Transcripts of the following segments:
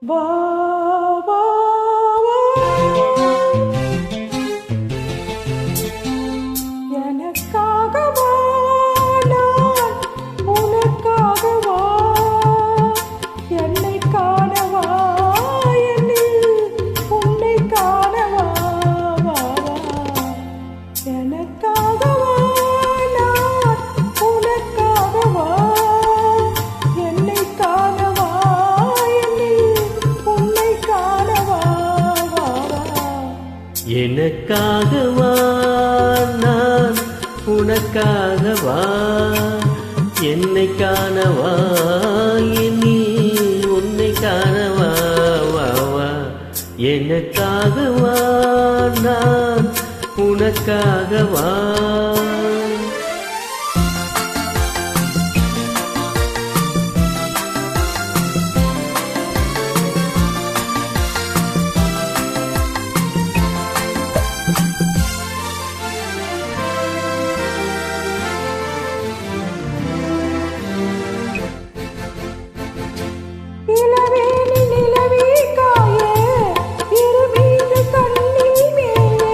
வா வா வா எனக்காக வா நான் உனக்காக வா என்னை காண வா என்னில் உன்னை காண வா வா வா எனக்காக வா நான் உனக்காக வா என்னை காண வா என்னில் உன்னை காண வா வா வா எனக்காக வா நான் உனக்காக வா என்னை காண வா என்னில் உன்னை காண வா வா வா எனக்காக வா நான் உனக்காக வா நிலவேலி நிலவே காயே இருமீது கண்ணீர் மேலே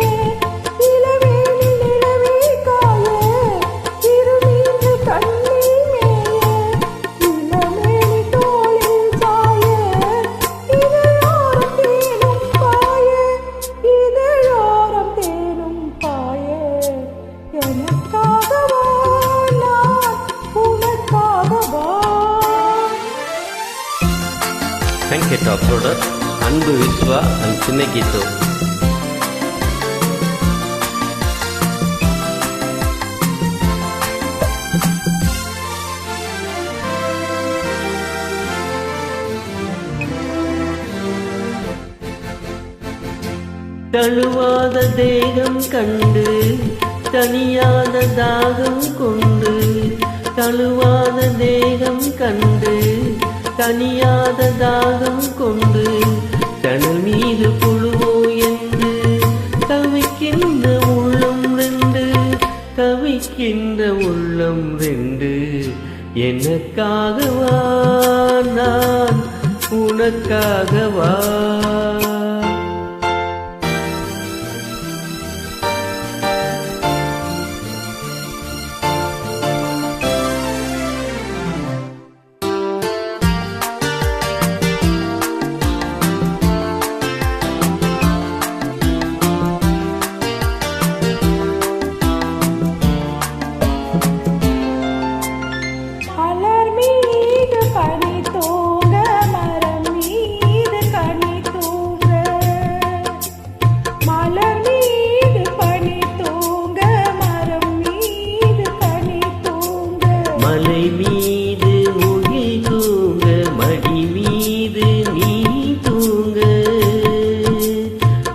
நிலவேலி நிலவே காயே இருமீது கண்ணீர் மேலே இளமேனி தோளில் சாயே இதழோரம் தேனும் பாயே இதழோரம் தேனும் பாயே எனக்காக வா நான் உனக்காக வா. Thank you, Top Loader, Anbu Vishwa and Chinna Geethu. தழுவாத தேகம் கண்டு தனியாத தாகம் கொண்டு தழுவாத தேகம் கண்டு தனியாத தாகம் கொண்டு தனல் மீது புழுவோ என்று தவிக்கின்ற உள்ளம் ரெண்டு தவிக்கின்ற உள்ளம் ரெண்டு எனக்காகவா நான் உனக்காகவா மலர் மீது பனி தூங்க மரம் மீது கனி தூங்க மலர் மீது பனி தூங்க மரம் மீது கனி தூங்க மலை மீது முகில் தூங்க மடி மீது நீ தூங்க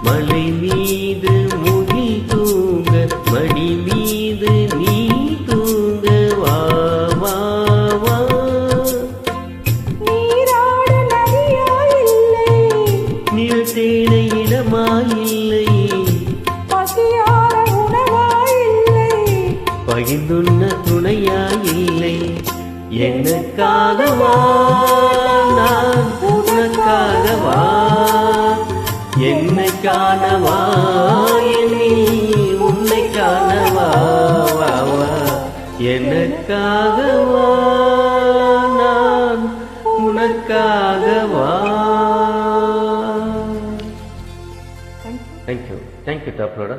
மலை மீது முகில் தூங்க மடி மீது நீ தூங்க வா வா வா நீராட நதியாயில்லை நீர் தேட இடமாயில்லை பசியார உணவாயில்லை பகிர்ந்துண்ண துணையாயில்லை எனக்காகவா நான் உனக்காகவா என்னை காணவா என்னில் உன்னை காணவா வா வா எனக்காகவா நான் உனக்காகவா. Thank you, Top Loader.